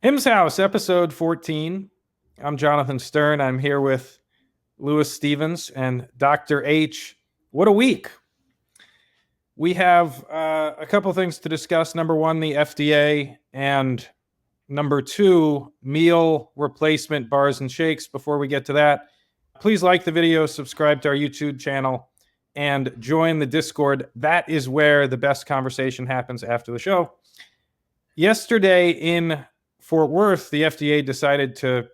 Him's House, episode 14. I'm Jonathan Stern. I'm here with Lewis Stevens and Dr. H. What a week. We have a couple things to discuss. Number one, the FDA, and number two, meal replacement bars and shakes. Before we get to that, please like the video, subscribe to our YouTube channel, and join the Discord. That is where the best conversation happens after the show. Yesterday in Fort Worth, the FDA decided to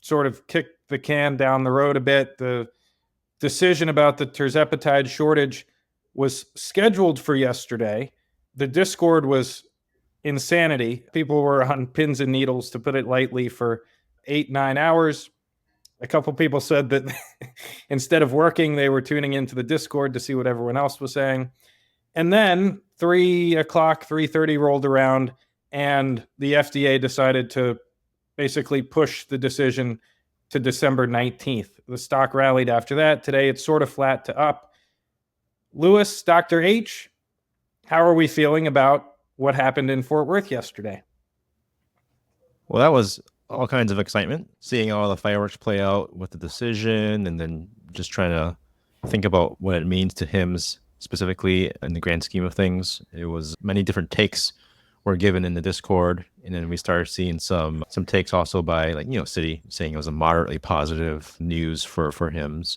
sort of kick the can down the road a bit. The decision about the Tirzepatide shortage was scheduled for yesterday. The Discord was insanity. People were on pins and needles, to put it lightly, for 8-9 hours. A couple people said that instead of working, they were tuning into the Discord to see what everyone else was saying. And then 3 o'clock, 3:30 rolled around, and the FDA decided to basically push the decision to December 19th. The stock rallied after that. Today, it's sort of flat to up. Lewis, Dr. H, how are we feeling about what happened in Fort Worth yesterday? Well, that was all kinds of excitement, seeing all the fireworks play out with the decision, and then just trying to think about what it means to HIMSS specifically in the grand scheme of things. It was many different takes were given in the Discord, and then we started seeing some takes also by Citi saying it was a moderately positive news for HIMSS.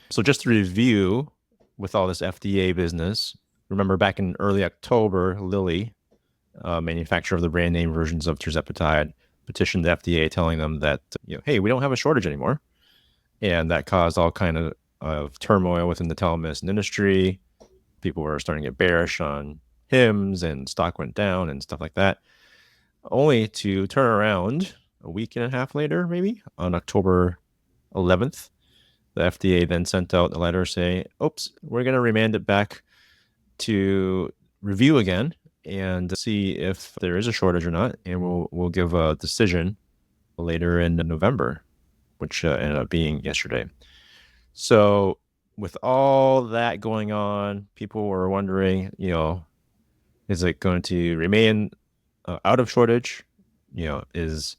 So just to review with all this FDA business, remember back in early October, Lilly, manufacturer of the brand name versions of Tirzepatide, petitioned the FDA telling them that, hey, we don't have a shortage anymore. And that caused all kind of turmoil within the telemedicine industry. People were starting to get bearish on HIMSS, and stock went down and stuff like that, only to turn around a week and a half later, maybe on October 11th. The FDA then sent out a letter saying, oops, we're going to remand it back to review again and see if there is a shortage or not, and we'll give a decision later in November, which ended up being yesterday. So with all that going on, people were wondering, is it going to remain out of shortage? Is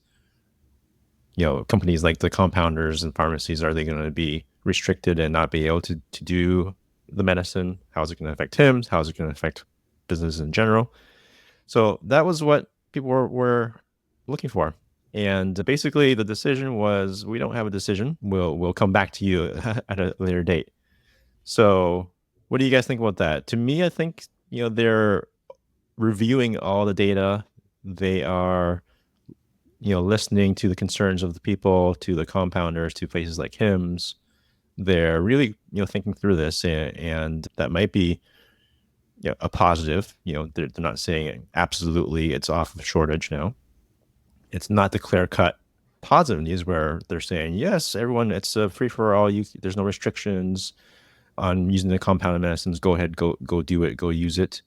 companies like the compounders and pharmacies, are they going to be restricted and not be able to do the medicine? How is it going to affect HIMSS? How is it going to affect business in general? So that was what people were looking for. And basically the decision was, we don't have a decision. We'll come back to you at a later date. So what do you guys think about that? To me, I think, they're reviewing all the data. They are, listening to the concerns of the people, to the compounders, to places like HIMSS. They're really, thinking through this, and that might be a positive. They're not saying absolutely it's off of shortage now. It's not the clear-cut positive news where they're saying, yes, everyone, it's a free-for-all. There's no restrictions on using the compounded medicines. Go ahead, go do it, go use it.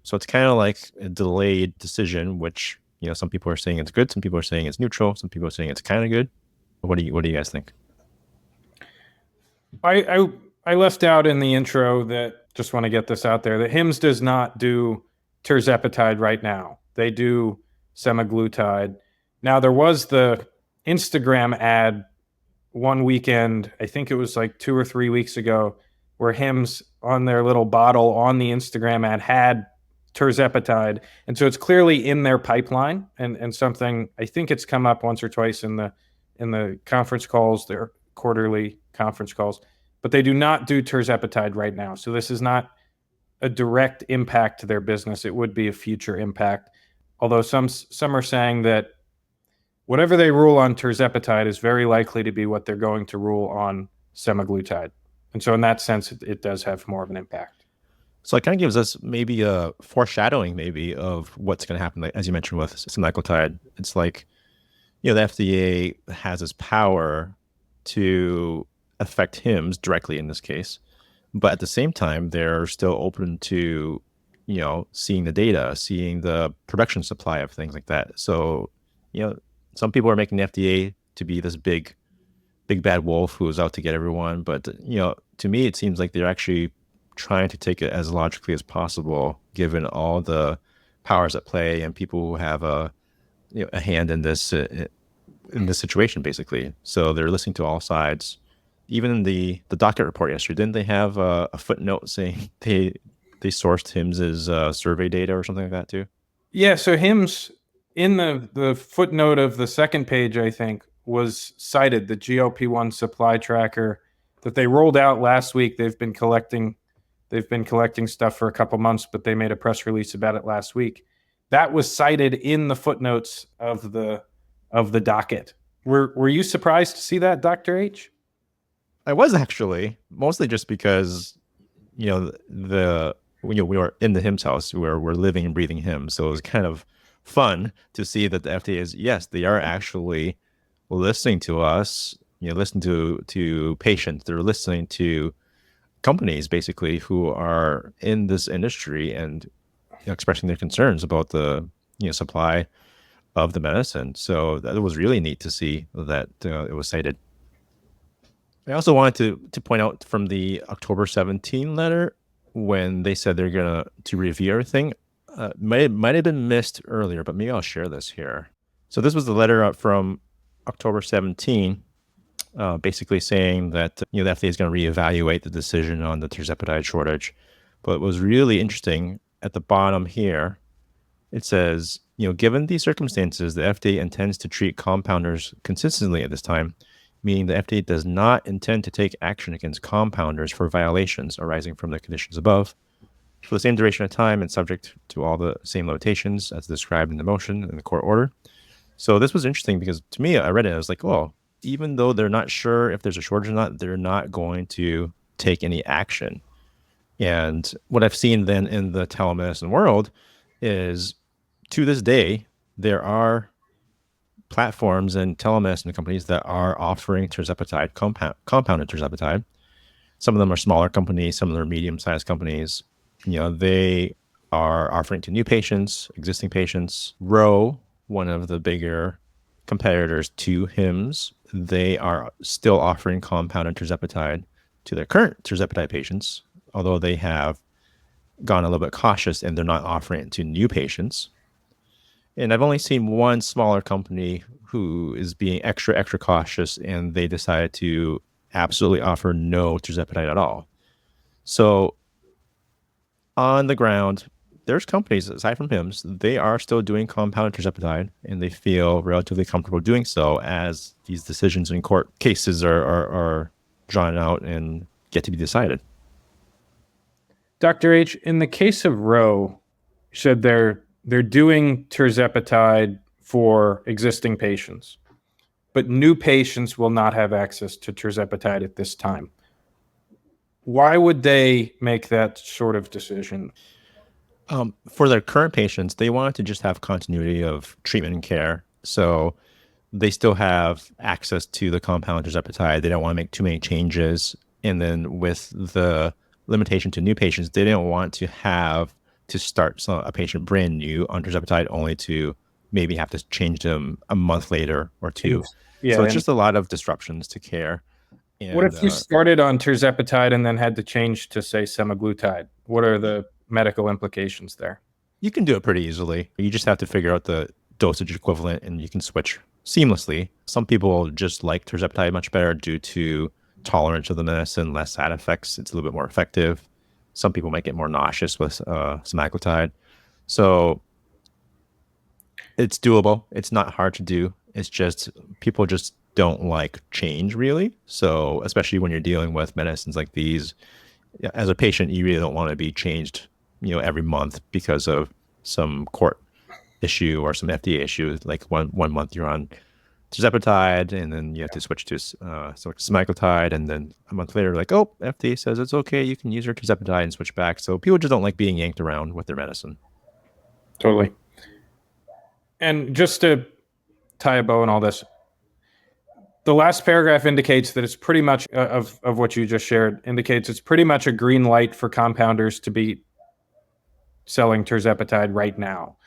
So it's kind of like a delayed decision, which, some people are saying it's good, some people are saying it's neutral, some people are saying it's kind of good. What do you guys think? I left out in the intro that, just want to get this out there, that HIMSS does not do Tirzepatide right now. They do semaglutide. Now, there was the Instagram ad one weekend, I think it was like 2 or 3 weeks ago, where HIMSS on their little bottle on the Instagram ad had Tirzepatide. And so it's clearly in their pipeline, and something, I think it's come up once or twice in the conference calls, their quarterly conference calls, but they do not do Tirzepatide right now. So this is not a direct impact to their business. It would be a future impact. Although some are saying that whatever they rule on Tirzepatide is very likely to be what they're going to rule on semaglutide. And so in that sense, it does have more of an impact. So it kind of gives us maybe a foreshadowing maybe of what's going to happen, like, as you mentioned with semaglutide. It's like, the FDA has this power to affect HIMSS directly in this case, but at the same time, they're still open to, seeing the data, seeing the production supply of things like that. So, some people are making the FDA to be this big bad wolf who is out to get everyone. But, to me, it seems like they're actually trying to take it as logically as possible, given all the powers at play and people who have a a hand in this situation, basically. So they're listening to all sides. Even in the docket report yesterday, didn't they have a footnote saying they sourced Hims's survey data or something like that too? Yeah, so Hims in the footnote of the second page, I think, was cited the GLP-1 supply tracker that they rolled out last week. They've been collecting stuff for a couple months, but they made a press release about it last week. That was cited in the footnotes of the docket. Were you surprised to see that, Dr. H? I was actually, mostly just because we were in the Hims house where we're living and breathing Him, so it was kind of fun to see that the FDA is, yes, they are actually listening to us, listening to patients. They're listening to companies basically who are in this industry and expressing their concerns about the supply of the medicine. So that was really neat to see that it was cited. I also wanted to point out from the October 17 letter when they said they're gonna to review everything. Might have been missed earlier, but maybe I'll share this here. So this was the letter up from October 17, basically saying that the FDA is going to reevaluate the decision on the Tirzepatide shortage. But it was really interesting at the bottom here. It says, given these circumstances, the FDA intends to treat compounders consistently at this time, meaning the FDA does not intend to take action against compounders for violations arising from the conditions above for the same duration of time and subject to all the same limitations as described in the motion in the court order. So this was interesting because to me, I read it, I was like, oh, even though they're not sure if there's a shortage or not, they're not going to take any action. And what I've seen then in the telemedicine world is, to this day, there are platforms and telemedicine companies that are offering Tirzepatide, compounded Tirzepatide. Some of them are smaller companies, some of them are medium-sized companies. They are offering to new patients, existing patients. Roe, one of the bigger competitors to Hims, they are still offering compounded Tirzepatide to their current Tirzepatide patients, although they have gone a little bit cautious and they're not offering it to new patients. And I've only seen one smaller company who is being extra cautious, and they decided to absolutely offer no Tirzepatide at all. So on the ground, there's companies, aside from Hims, they are still doing compounded Tirzepatide, and they feel relatively comfortable doing so as these decisions in court cases are drawn out and get to be decided. Dr. H, in the case of Roe, you said they're doing Tirzepatide for existing patients, but new patients will not have access to Tirzepatide at this time. Why would they make that sort of decision? For their current patients, they wanted to just have continuity of treatment and care. So they still have access to the compound Tirzepatide. They don't want to make too many changes. And then with the limitation to new patients, they didn't want to have to start a patient brand new on Tirzepatide only to maybe have to change them a month later or two. Yeah. So it's just a lot of disruptions to care. And What if you started on Tirzepatide and then had to change to, say, semaglutide? What are the medical implications there? you can do it pretty easily. You just have to figure out the dosage equivalent and you can switch seamlessly. Some people just like Tirzepatide much better due to tolerance of the medicine, less side effects. It's a little bit more effective. Some people might get more nauseous with semaglutide. So it's doable. It's not hard to do. It's just people just don't like change really. So especially when you're dealing with medicines like these, as a patient, you really don't want to be changed, every month because of some court issue or some FDA issue. Like one month you're on Tirzepatide, and then you have to switch to semaglutide, and then a month later, like, oh, FDA says it's okay, you can use your Tirzepatide and switch back. So people just don't like being yanked around with their medicine. Totally. And just to tie a bow on all this, the last paragraph indicates that it's pretty much of what you just shared indicates it's pretty much a green light for compounders to be selling Tirzepatide right now.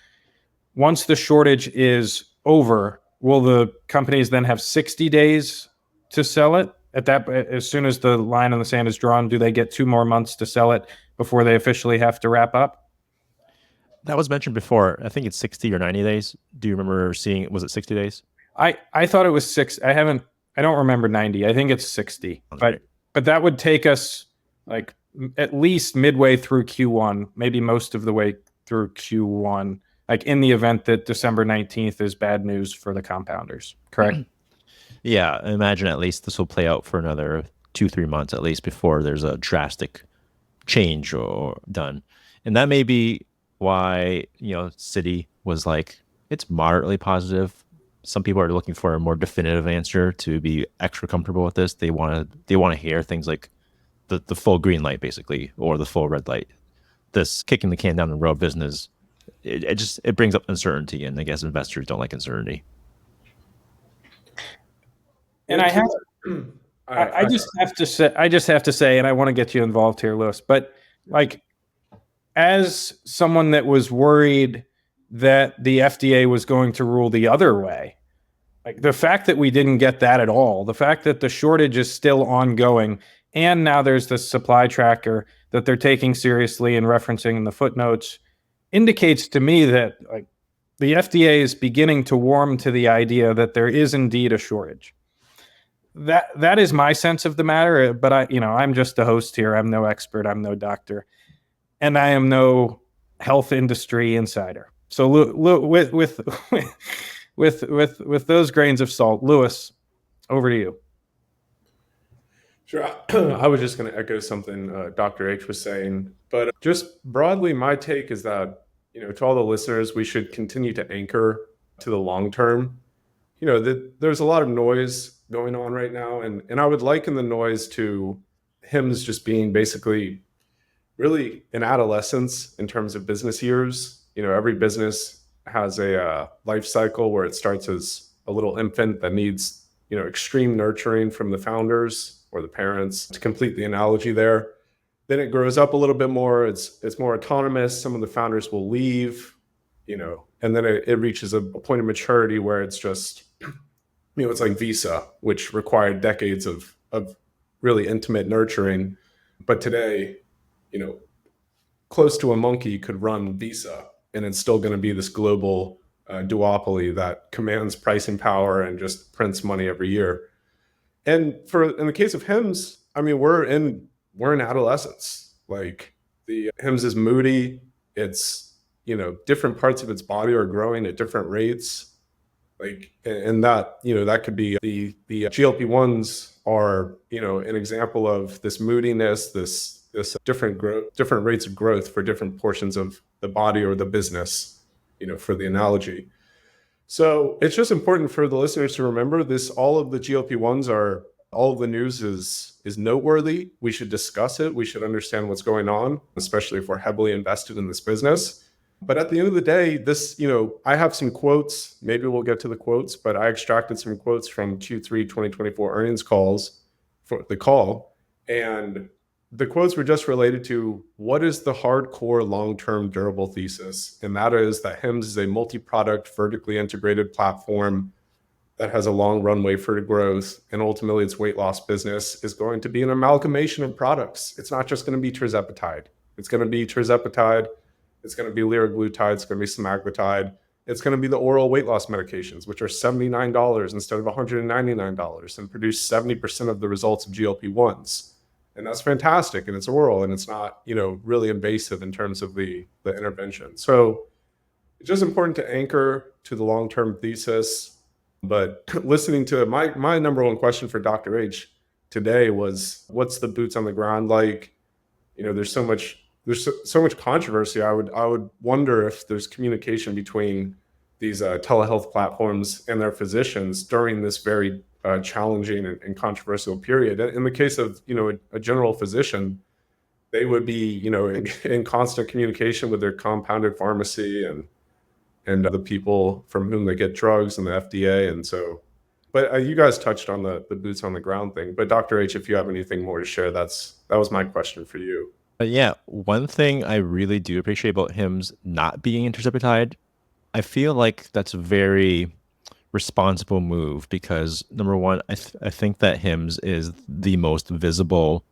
Once the shortage is over, will the companies then have 60 days to sell it? As soon as the line in the sand is drawn, do they get 2 more months to sell it before they officially have to wrap up? That was mentioned before. I think it's 60 or 90 days. Do you remember seeing, was it 60 days? I thought it was six. I don't remember 90. I think it's 60. Sounds But right. that would take us like at least midway through Q1, maybe most of the way through Q1, like in the event that December 19th is bad news for the compounders, correct? Yeah, I imagine at least this will play out for another 2, 3 months at least before there's a drastic change or done. And that may be why, Citi was like, it's moderately positive. Some people are looking for a more definitive answer to be extra comfortable with this. They want to hear things like the full green light basically, or the full red light. This kicking the can down the road business, it brings up uncertainty, and I guess investors don't like uncertainty. And Yeah, I to have that, I just have to say, and I want to get you involved here, Lewis, but like as someone that was worried that the FDA was going to rule the other way, like the fact that we didn't get that at all, the fact that the shortage is still ongoing, and now there's this supply tracker that they're taking seriously and referencing in the footnotes, indicates to me that like the FDA is beginning to warm to the idea that there is indeed a shortage. That is my sense of the matter, but I'm just a host here. I'm no expert, I'm no doctor, and I am no health industry insider. So with those grains of salt, Lewis, over to you. sure. I was just going to echo something Dr. H was saying, but just broadly, my take is that, to all the listeners, we should continue to anchor to the long term. There's a lot of noise going on right now, and I would liken the noise to HIMSS just being basically really in adolescence in terms of business years. Every business has a life cycle where it starts as a little infant that needs, extreme nurturing from the founders or the parents. To complete the analogy there, then it grows up a little bit more. It's more autonomous. Some of the founders will leave, and then it reaches a point of maturity where it's just, it's like Visa, which required decades of really intimate nurturing. But today, you know, close to a monkey could run Visa, and it's still going to be this global duopoly that commands pricing power and just prints money every year. And in the case of HIMSS, I mean, we're in adolescence. Like the HIMSS is moody. It's different parts of its body are growing at different rates. Like, and that that could be the GLP-1s are an example of this moodiness, this different growth, different rates of growth for different portions of the body or the business, for the analogy. So it's just important for the listeners to remember this. All of the GLP-1s all of the news is noteworthy. We should discuss it. We should understand what's going on, especially if we're heavily invested in this business. But at the end of the day, this, I have some quotes. Maybe we'll get to the quotes, but I extracted some quotes from Q3 2024 earnings calls for the call. And the quotes were just related to what is the hardcore long-term durable thesis. And that is that HIMSS is a multi-product, vertically integrated platform that has a long runway for growth. And ultimately, its weight loss business is going to be an amalgamation of products. It's not just going to be Tirzepatide. It's going to be Tirzepatide. It's going to be liraglutide. It's going to be semaglutide. It's going to be the oral weight loss medications, which are $79 instead of $199 and produce 70% of the results of GLP-1s. And that's fantastic. And it's oral and it's not, really invasive in terms of the intervention. So it's just important to anchor to the long-term thesis. But listening to it, my number one question for Dr. H today was, what's the boots on the ground like? There's so much controversy. I would wonder if there's communication between these telehealth platforms and their physicians during this very challenging and controversial period. In the case of a general physician, they would be in constant communication with their compounded pharmacy and the people from whom they get drugs and the FDA. And so, but you guys touched on the boots on the ground thing. But Dr. H, if you have anything more to share, that was my question for you. Yeah, one thing I really do appreciate about HIMSS not being in Tirzapatide, I feel like that's a very responsible move because number one, I think that HIMSS is the most visible,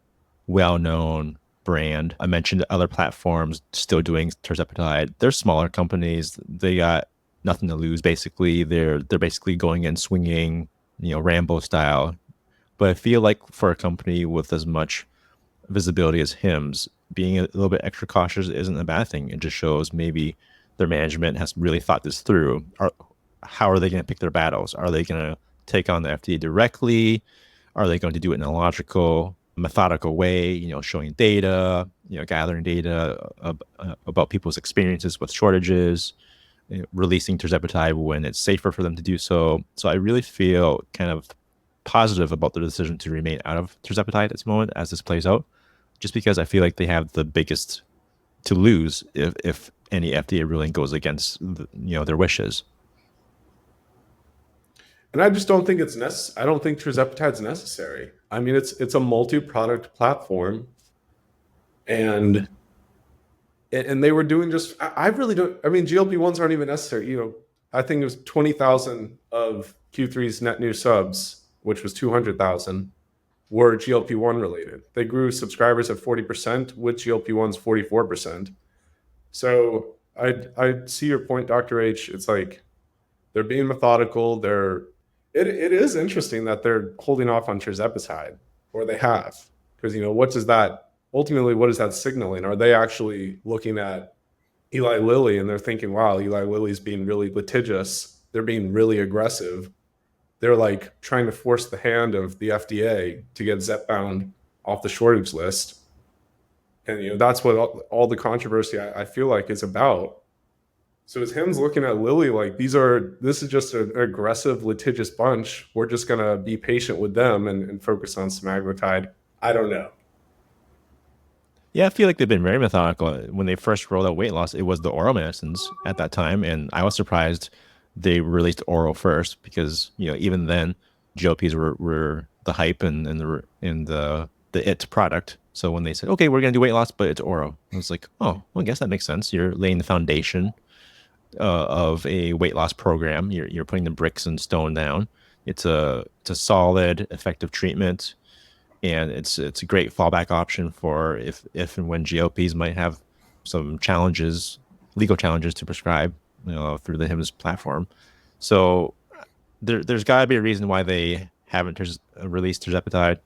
well-known brand. I mentioned other platforms still doing Tirzepatide. They're smaller companies. They got nothing to lose. Basically, they're basically going in swinging, Rambo style. But I feel like for a company with as much visibility as Hims, being a little bit extra cautious isn't a bad thing. It just shows maybe their management has really thought this through. How are they going to pick their battles? Are they going to take on the FDA directly? Are they going to do it in a logical, methodical way, showing data, gathering data about people's experiences with shortages, releasing Tirzepatide when it's safer for them to do so. So I really feel kind of positive about the decision to remain out of Tirzepatide at this moment as this plays out, just because I feel like they have the biggest to lose if any FDA ruling goes against their wishes. And I just don't think it's necessary. I don't think Tirzepatide's necessary. I mean, it's a multi-product platform, and they were doing just. I really don't. I mean, GLP-1s aren't even necessary. I think it was 20,000 of Q3's net new subs, which was 200,000, were GLP-1 related. They grew subscribers at 40%, with GLP-1s 44%. So I see your point, Dr. H. It's like they're being methodical. It is interesting that they're holding off on Tirzepatide, or they have, because what is that signaling? Are they actually looking at Eli Lilly and they're thinking, wow, Eli Lilly's being really litigious, they're being really aggressive, they're like trying to force the hand of the FDA to get Zepbound off the shortage list, and that's what all the controversy I feel like is about. So is Hims looking at Lilly like this is just an aggressive, litigious bunch. We're just gonna be patient with them and focus on semaglutide. I don't know. Yeah, I feel like they've been very methodical. When they first rolled out weight loss, it was the oral medicines at that time, and I was surprised they released oral first because even then, GLPs were the hype and the it product. So when they said, okay, we're gonna do weight loss, but it's oral, I was like, oh, well, I guess that makes sense. You're laying the foundation of a weight loss program. You're putting the bricks and stone down. It's a solid, effective treatment, and it's a great fallback option for if and when GLPs might have some challenges, legal challenges to prescribe, through the Hims platform. So there's got to be a reason why they haven't released Tirzepatide,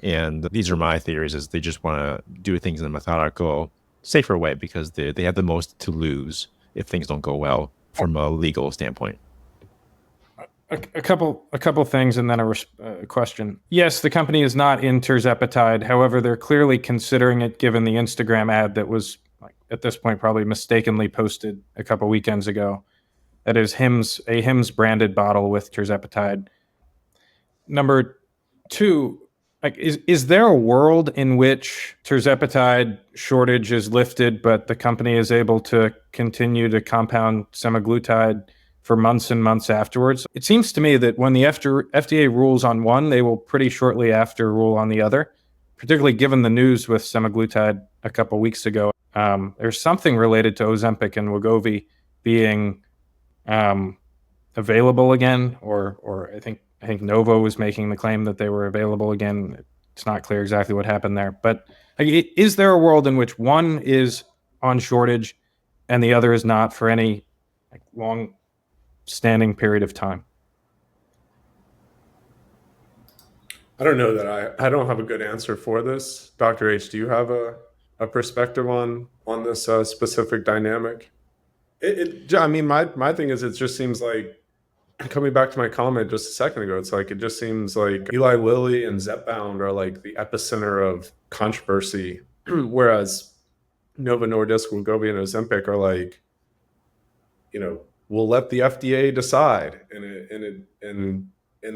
and these are my theories: is they just want to do things in a methodical, safer way because they have the most to lose if things don't go well from a legal standpoint. A couple things, and then a question. Yes, the company is not in Tirzepatide. However, they're clearly considering it, given the Instagram ad that was, at this point, probably mistakenly posted a couple weekends ago. That is a Hims branded bottle with Tirzepatide. Number two, is there a world in which Tirzepatide shortage is lifted, but the company is able to continue to compound semaglutide for months and months afterwards? It seems to me that when the FDA rules on one, they will pretty shortly after rule on the other, particularly given the news with semaglutide a couple weeks ago. There's something related to Ozempic and Wegovy being available again, or I think Novo was making the claim that they were available again. It's not clear exactly what happened there. But is there a world in which one is on shortage and the other is not for any long standing period of time? I don't know that I don't have a good answer for this. Dr. H, do you have a perspective on this specific dynamic? I mean, my thing is, it just seems like, coming back to my comment just a second ago, it's like it just seems like Eli Lilly and Zepbound are like the epicenter of controversy, whereas Novo Nordisk, Wegovy, and Ozempic are like, we'll let the FDA decide, and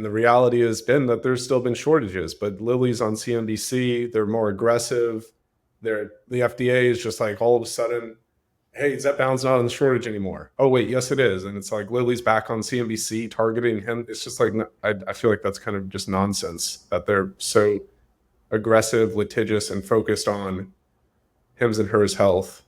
the reality has been that there's still been shortages. But Lilly's on CNBC, they're more aggressive. The FDA is just like all of a sudden, hey, Zepbound's not on the shortage anymore. Oh, wait, yes, it is. And it's like Lilly's back on CNBC targeting him. It's just like, I feel like that's kind of just nonsense that they're so aggressive, litigious, and focused on Hims and Hers health.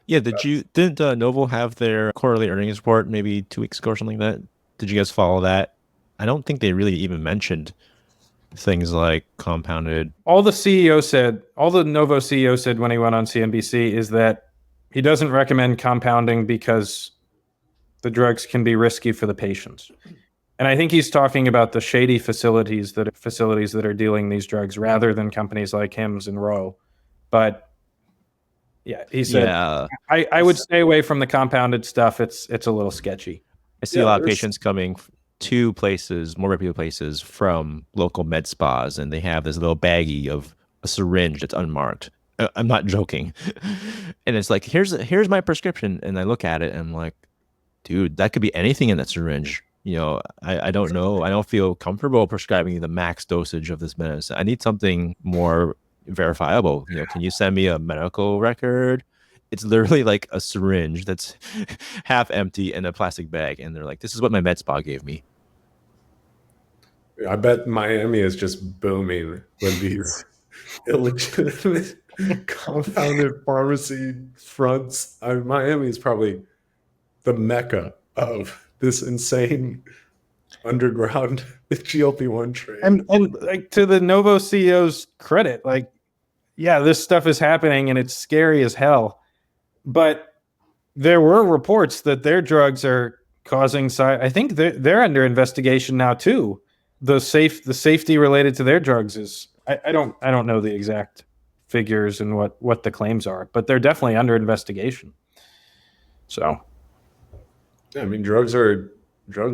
Yeah, didn't Novo have their quarterly earnings report maybe 2 weeks ago or something like that? Did you guys follow that? I don't think they really even mentioned things like compounded. All the Novo CEO said when he went on CNBC is that he doesn't recommend compounding because the drugs can be risky for the patients. And I think he's talking about the shady facilities that are dealing these drugs rather than companies like Hims and Ro. But yeah, he said, Yeah, I would stay away from the compounded stuff. It's a little sketchy. I see a lot of patients coming to places, more reputable places, from local med spas, and they have this little baggie of a syringe that's unmarked. I'm not joking. And it's like, here's my prescription. And I look at it and I'm like, dude, that could be anything in that syringe. I don't know. I don't feel comfortable prescribing the max dosage of this medicine. I need something more verifiable. Can you send me a medical record? It's literally like a syringe that's half empty in a plastic bag. And they're like, this is what my med spa gave me. I bet Miami is just booming with these illegitimate compounded pharmacy fronts. Miami is probably the mecca of this insane underground GLP-1 trade. And like, to the Novo CEO's credit, like, yeah, this stuff is happening and it's scary as hell. But there were reports that their drugs are causing I think they're under investigation now too. The safety related to their drugs is I don't know the exact figures and what the claims are, but they're definitely under investigation. So yeah, I mean, drugs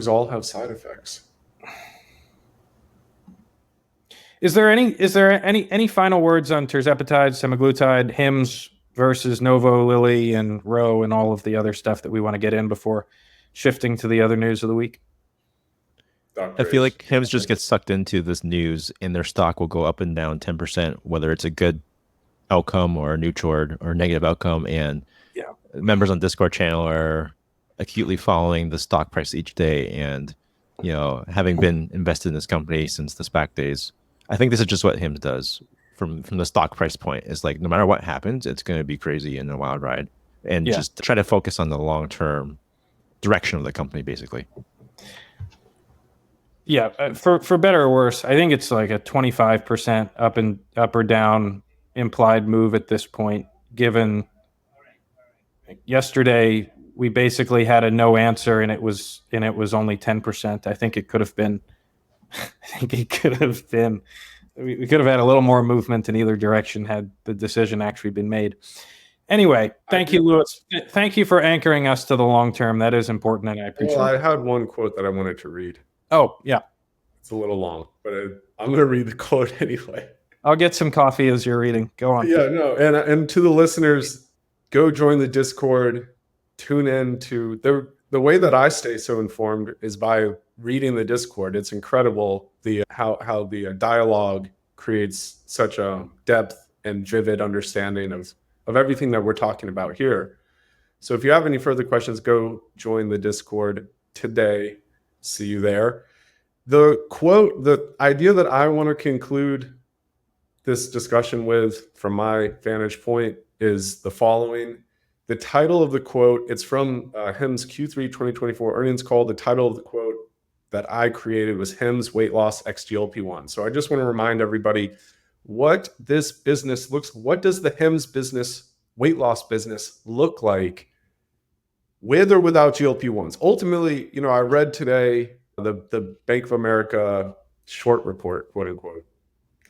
all have side effects. Is there any final words on Tirzepatide, semaglutide, Hims versus Novo, Lilly, and Ro, and all of the other stuff that we want to get in before shifting to the other news of the week? I feel like Hims just gets sucked into this news, and their stock will go up and down 10%, whether it's a good outcome or a neutral or negative outcome. And members on Discord channel are acutely following the stock price each day. And having been invested in this company since the SPAC days, I think this is just what Hims does from the stock price point. It's like, no matter what happens, it's going to be crazy and a wild ride, and just try to focus on the long-term direction of the company, basically. Yeah, for better or worse, I think it's like a 25% up or down implied move at this point. Given yesterday, we basically had a no answer, and it was only 10%. I think it could have been. We could have had a little more movement in either direction had the decision actually been made. Anyway, thank you, Louis. Thank you for anchoring us to the long term. That is important, and I appreciate it. Well, I had one quote that I wanted to read. Oh, yeah. It's a little long, but I'm going to read the quote anyway. I'll get some coffee as you're reading. Go on. Yeah, no. And to the listeners, go join the Discord. Tune in to the way that I stay so informed is by reading the Discord. It's incredible how the dialogue creates such a depth and vivid understanding of everything that we're talking about here. So if you have any further questions, go join the Discord today. See you there. The quote, the idea that I want to conclude this discussion with from my vantage point is the following. The title of the quote, it's from Hims Q3 2024 earnings call. The title of the quote that I created was Hims Weight Loss X GLP-1. So I just want to remind everybody what this business what does the Hims business, weight loss business, look like with or without GLP-1s? Ultimately, I read today the Bank of America short report, quote unquote.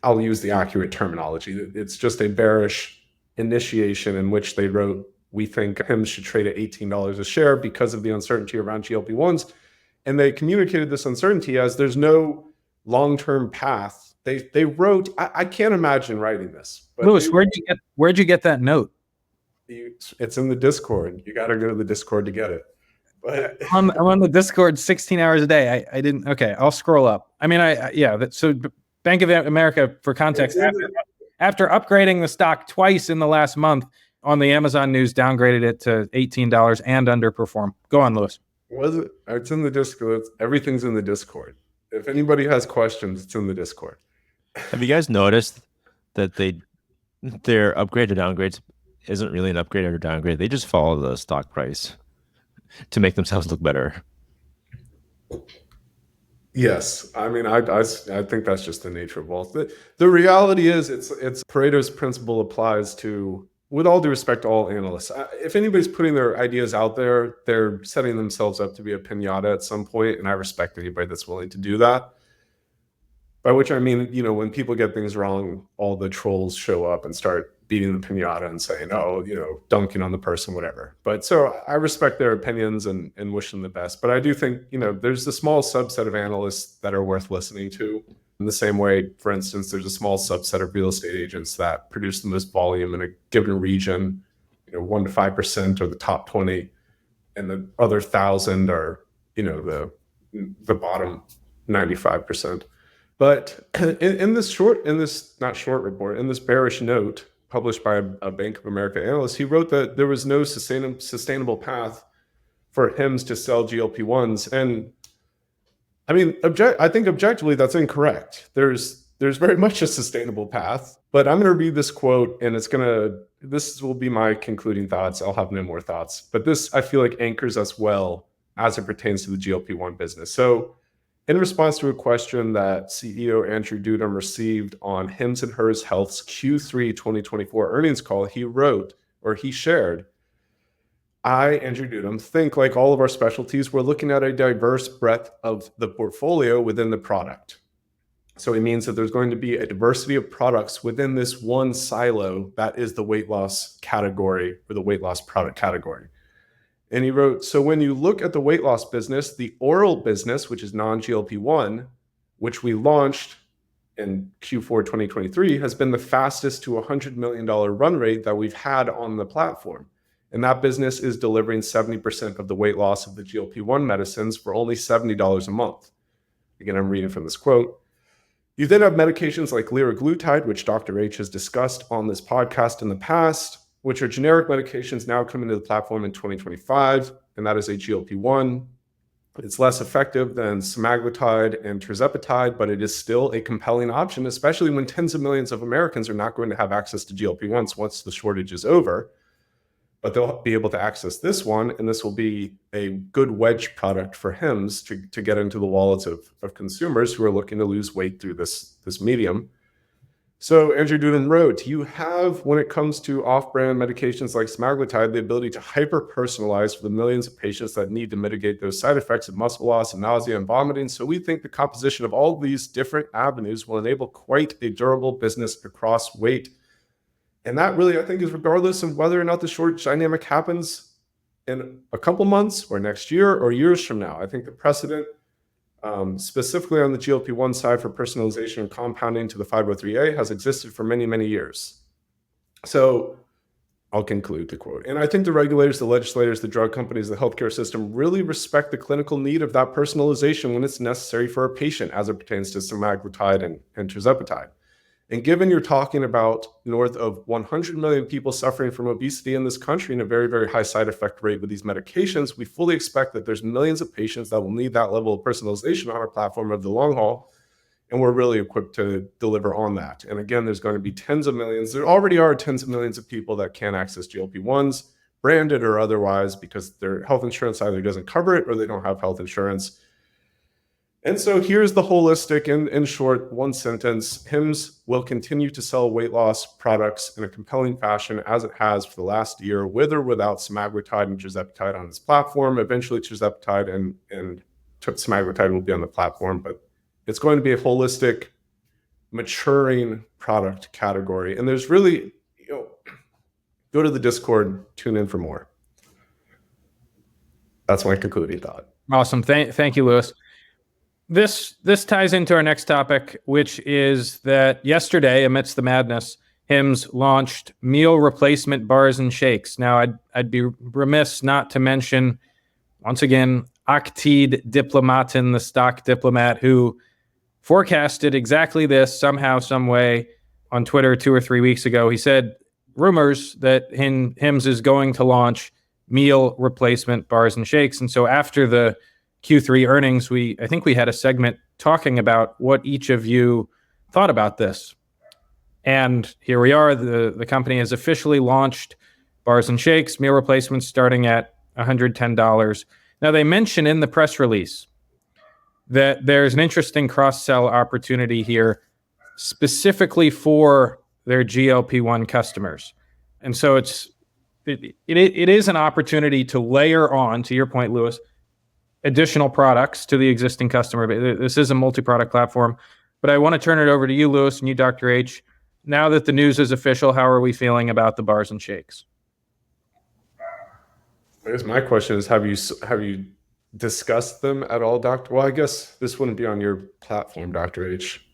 I'll use the accurate terminology. It's just a bearish initiation in which they wrote, we think Hims should trade at $18 a share because of the uncertainty around GLP-1s. And they communicated this uncertainty as there's no long-term path. They wrote, I can't imagine writing this. But Louis, where'd you get that note? It's in the Discord. You got to go to the Discord to get it. But I'm on the Discord 16 hours a day. I didn't. Okay, I'll scroll up. I mean, so Bank of America, for context, after upgrading the stock twice in the last month on the Amazon news, downgraded it to $18 and underperformed. Go on, Louis. It's in the Discord. Everything's in the Discord. If anybody has questions, it's in the Discord. Have you guys noticed that their upgrade or downgrades isn't really an upgrade or downgrade? They just follow the stock price to make themselves look better. Yes, I mean, I think that's just the nature of wealth. The reality is, it's Pareto's principle applies to, with all due respect to all analysts. If anybody's putting their ideas out there, they're setting themselves up to be a pinata at some point, and I respect anybody that's willing to do that. By which I mean, when people get things wrong, all the trolls show up and start beating the pinata and saying, oh, dunking on the person, whatever. But so I respect their opinions and wish them the best. But I do think, there's a small subset of analysts that are worth listening to. In the same way, for instance, there's a small subset of real estate agents that produce the most volume in a given region, 1 to 5% or the top 20, and the other 1,000 are, the bottom 95%. But in this bearish note published by a Bank of America analyst, he wrote that there was no sustainable path for HIMSS to sell GLP-1s. And I mean, I think objectively that's incorrect. There's very much a sustainable path, but I'm going to read this quote, and this will be my concluding thoughts. I'll have no more thoughts, but this, I feel like, anchors us well as it pertains to the GLP-1 business. So in response to a question that CEO Andrew Dudum received on Hims and Hers Health's Q3 2024 earnings call, he shared, I, Andrew Dudum, think like all of our specialties, we're looking at a diverse breadth of the portfolio within the product. So it means that there's going to be a diversity of products within this one silo that is the weight loss category, or the weight loss product category. And he wrote, so when you look at the weight loss business, the oral business, which is non-GLP-1, which we launched in Q4 2023, has been the fastest to $100 million run rate that we've had on the platform. And that business is delivering 70% of the weight loss of the GLP-1 medicines for only $70 a month. Again, I'm reading from this quote. You then have medications like liraglutide, which Dr. H has discussed on this podcast in the past, which are generic medications now coming to the platform in 2025, and that is a GLP-1. It's less effective than semaglutide and Tirzepatide, but it is still a compelling option, especially when tens of millions of Americans are not going to have access to GLP-1s once the shortage is over. But they'll be able to access this one, and this will be a good wedge product for HIMSS to get into the wallets of consumers who are looking to lose weight through this medium. So Andrew Dudum wrote, you have, when it comes to off-brand medications like semaglutide, the ability to hyper-personalize for the millions of patients that need to mitigate those side effects of muscle loss and nausea and vomiting. So we think the composition of all these different avenues will enable quite a durable business across weight. And that really, I think, is regardless of whether or not the shortage dynamic happens in a couple months or next year or years from now. I think the precedent, specifically on the GLP-1 side for personalization and compounding to the 503A, has existed for many, many years. So I'll conclude the quote. And I think the regulators, the legislators, the drug companies, the healthcare system really respect the clinical need of that personalization when it's necessary for a patient as it pertains to semaglutide and Tirzepatide. And given you're talking about north of 100 million people suffering from obesity in this country and a very, very high side effect rate with these medications, we fully expect that there's millions of patients that will need that level of personalization on our platform over the long haul. And we're really equipped to deliver on that. And again, there's going to be tens of millions. There already are tens of millions of people that can't access GLP-1s, branded or otherwise, because their health insurance either doesn't cover it or they don't have health insurance. And so here's the holistic, in short, one sentence. HIMSS will continue to sell weight loss products in a compelling fashion as it has for the last year, with or without semaglutide and Tirzepatide on its platform. Eventually, Tirzepatide and semaglutide will be on the platform, but it's going to be a holistic, maturing product category. And there's really, go to the Discord, tune in for more. That's my concluding thought. Awesome. Thank you, Lewis. This ties into our next topic, which is that yesterday, amidst the madness, HIMSS launched meal replacement bars and shakes. Now, I'd be remiss not to mention, once again, Actide Diplomatin, the stock diplomat, who forecasted exactly this somehow, some way on Twitter 2 or 3 weeks ago. He said rumors that HIMSS is going to launch meal replacement bars and shakes. And so after the Q3 earnings, I think we had a segment talking about what each of you thought about this. And here we are. The company has officially launched bars and shakes, meal replacements starting at $110. Now, they mention in the press release that there's an interesting cross-sell opportunity here specifically for their GLP-1 customers. And so it is an opportunity to layer on, to your point, Lewis, additional products to the existing customer base. This is a multi-product platform. But I want to turn it over to you, Lewis, and you, Dr. H. Now that the news is official, how are we feeling about the bars and shakes? I guess my question is, have you discussed them at all, Doctor? Well, I guess this wouldn't be on your platform, Dr. H.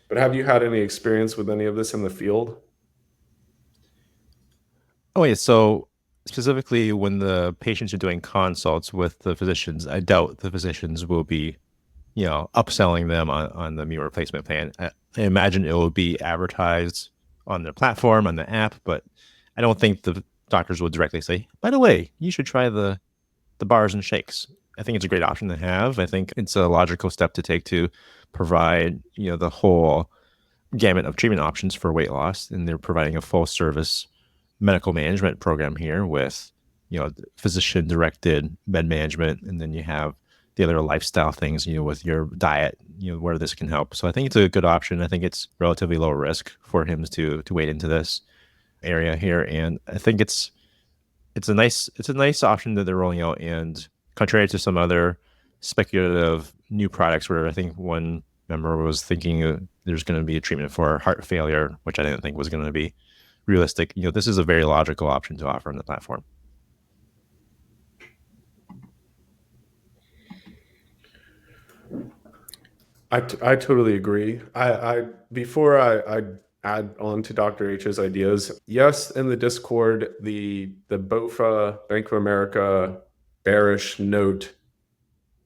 But have you had any experience with any of this in the field? Oh, yeah. So specifically when the patients are doing consults with the physicians, I doubt the physicians will be, upselling them on the meal replacement plan. I imagine it will be advertised on the platform, on the app, but I don't think the doctors will directly say, by the way, you should try the bars and shakes. I think it's a great option to have. I think it's a logical step to take to provide, the whole gamut of treatment options for weight loss. And they're providing a full service medical management program here with, physician directed med management. And then you have the other lifestyle things, with your diet, where this can help. So I think it's a good option. I think it's relatively low risk for him to wade into this area here. And I think it's a nice option that they're rolling out. And contrary to some other speculative new products where I think one member was thinking there's going to be a treatment for heart failure, which I didn't think was going to be realistic. This is a very logical option to offer on the platform. I totally agree. Before I add on to Dr. H's ideas, yes, in the Discord, the BOFA Bank of America bearish note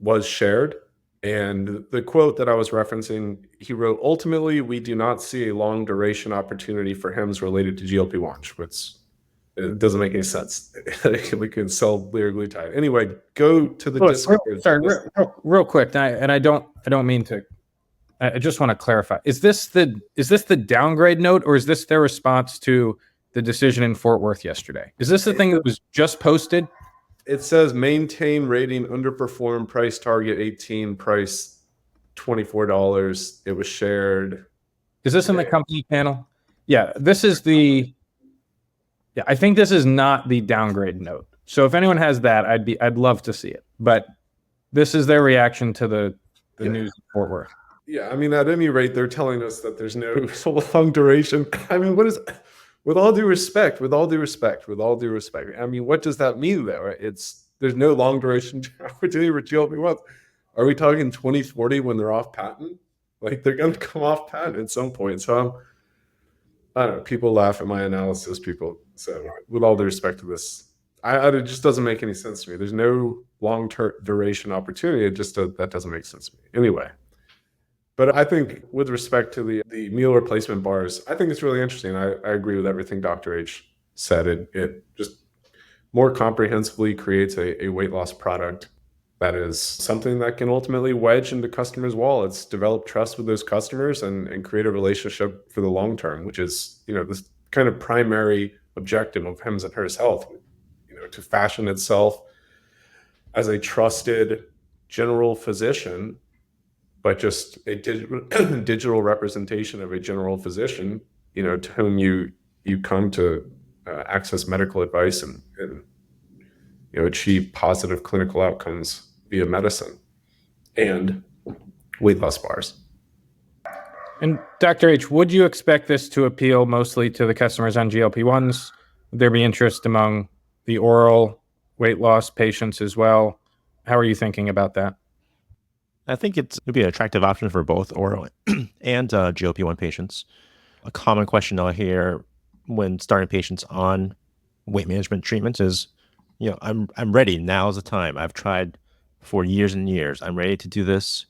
was shared. And the quote that I was referencing, he wrote, ultimately, we do not see a long duration opportunity for HIMSS related to GLP-1, which it doesn't make any sense. We can sell liraglutide. Anyway, go to the Discord. Sorry, real quick, and I don't mean to. I just want to clarify: is this the downgrade note, or is this their response to the decision in Fort Worth yesterday? Is this the thing that was just posted? It says maintain rating, underperform, price target 18, price $24. It was shared. Is this in the company panel? Yeah, this is the. Yeah, I think this is not the downgrade note. So if anyone has that, I'd love to see it. But this is their reaction to the news in Fort Worth. Yeah, I mean, at any rate, they're telling us that there's no long duration. I mean, with all due respect, I mean, what does that mean though? There's no long duration opportunity for GLP-1. Are we talking 2040 when they're off patent? Like they're going to come off patent at some point. So I don't know. People laugh at my analysis. So with all due respect to this, it just doesn't make any sense to me. There's no long duration opportunity. That doesn't make sense to me. Anyway. But I think with respect to the meal replacement bars, I think it's really interesting. I agree with everything Dr. H said. It just more comprehensively creates a weight loss product that is something that can ultimately wedge into customers' wallets, develop trust with those customers, and create a relationship for the long term, which is, this kind of primary objective of Hims and Hers Health, to fashion itself as a trusted general physician, but just a digital representation of a general physician, to whom you come to access medical advice and achieve positive clinical outcomes via medicine and weight loss bars. And Dr. H, would you expect this to appeal mostly to the customers on GLP-1s? Would there be interest among the oral weight loss patients as well? How are you thinking about that? I think it would be an attractive option for both oral and GLP-1 patients. A common question I'll hear when starting patients on weight management treatments is, I'm ready. Now's the time. I've tried for years and years. I'm ready to do this,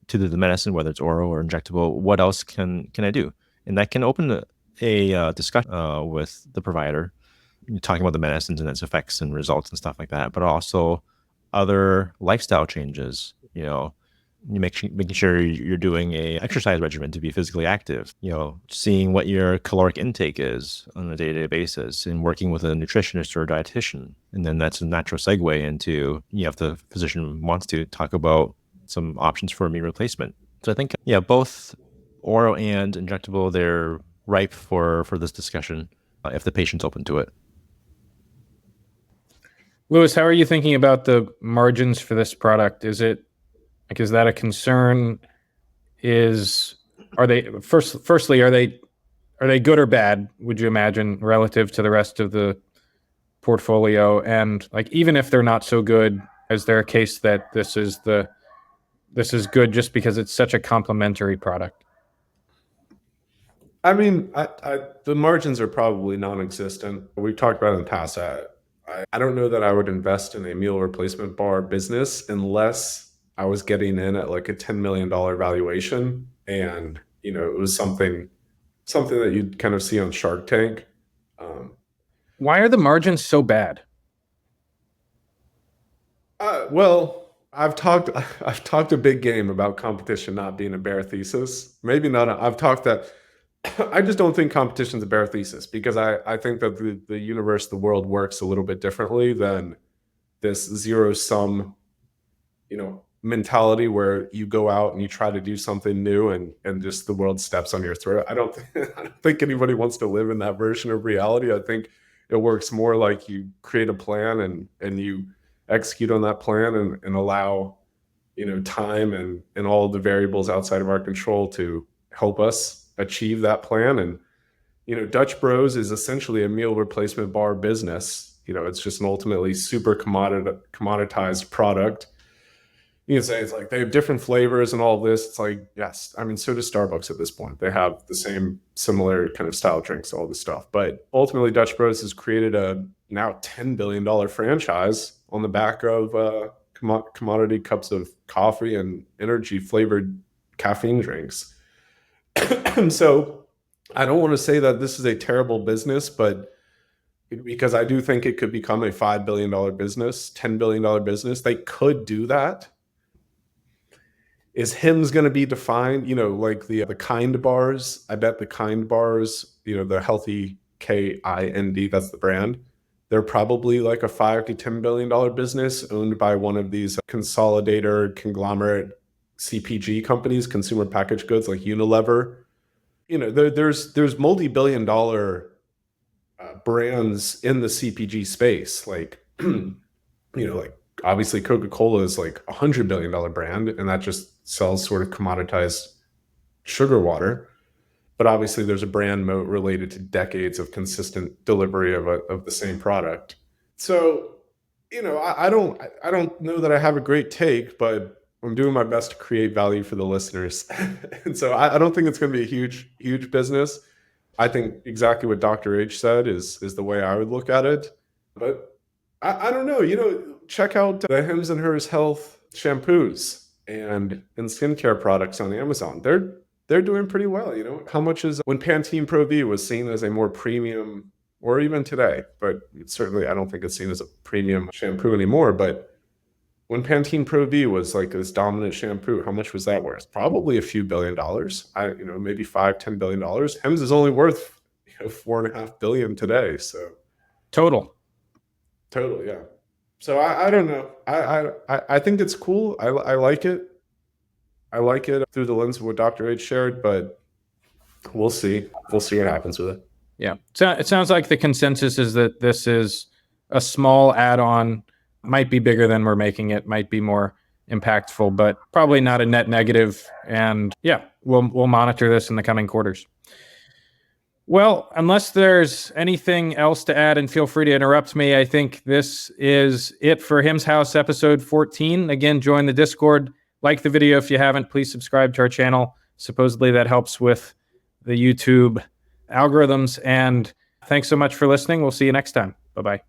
to do the medicine, whether it's oral or injectable. What else can I do? And that can open a discussion with the provider, talking about the medicines and its effects and results and stuff like that, but also other lifestyle changes, making sure you're doing a exercise regimen to be physically active, seeing what your caloric intake is on a day-to-day basis and working with a nutritionist or a dietitian. And then that's a natural segue into, if the physician wants to talk about some options for immune replacement. So I think, yeah, both oral and injectable, they're ripe for this discussion if the patient's open to it. Lewis, how are you thinking about the margins for this product? Is that a concern? Are they good or bad, would you imagine, relative to the rest of the portfolio? And like, even if they're not so good, is there a case that this is good just because it's such a complementary product? I mean, the margins are probably non-existent. We've talked about it in the past. I don't know that I would invest in a meal replacement bar business unless I was getting in at like a $10 million valuation, and it was something that you'd kind of see on Shark Tank. Why are the margins so bad? Well, I've talked a big game about competition not being a bear thesis. Maybe not. I've talked that I just don't think competition's a bear thesis, because I think that the universe, the world works a little bit differently than this zero sum, mentality where you go out and you try to do something new and just the world steps on your throat. I don't think anybody wants to live in that version of reality. I think it works more like you create a plan and you execute on that plan and allow, time and all the variables outside of our control to help us achieve that plan. And, Dutch Bros is essentially a meal replacement bar business. It's just an ultimately super commoditized product. You can say it's like they have different flavors and all of this. It's like, yes, I mean, so does Starbucks at this point. They have the same similar kind of style drinks, all this stuff. But ultimately, Dutch Bros has created a now $10 billion franchise on the back of commodity cups of coffee and energy flavored caffeine drinks. So I don't want to say that this is a terrible business, but because I do think it could become a $5 billion business, $10 billion business. They could do that. Is Hims going to be defined, like the Kind bars? I bet the Kind bars, the healthy KIND, that's the brand. They're probably like a $5 to $10 billion business owned by one of these consolidator conglomerate CPG companies, consumer packaged goods like Unilever. There's multi-billion dollar brands in the CPG space, like, like obviously Coca-Cola is like $100 billion brand, and that just sells sort of commoditized sugar water. But obviously there's a brand moat related to decades of consistent delivery of the same product. So, I don't know that I have a great take, but I'm doing my best to create value for the listeners. And so I don't think it's going to be a huge business. I think exactly what Dr. H said is the way I would look at it. But I don't know, check out the Hims and Hers Health shampoos and skincare products on Amazon. They're doing pretty well. How much is when Pantene Pro V was seen as a more premium, or even today, but certainly I don't think it's seen as a premium shampoo anymore. But when Pantene Pro V was like this dominant shampoo, how much was that worth? Probably a few $1 billion. Maybe $5-10 billion. Hims is only worth $4.5 billion today. So Total, yeah. So I don't know. I think it's cool. I like it. I like it through the lens of what Dr. H shared, but we'll see. We'll see what happens with it. yeah. So it sounds like the consensus is that this is a small add-on, might be bigger than we're making it, might be more impactful, but probably not a net negative. And yeah, we'll monitor this in the coming quarters. Well, unless there's anything else to add, and feel free to interrupt me, I think this is it for Hims House episode 14. Again, join the Discord, like the video if you haven't, please subscribe to our channel. Supposedly that helps with the YouTube algorithms. And thanks so much for listening. We'll see you next time. Bye-bye.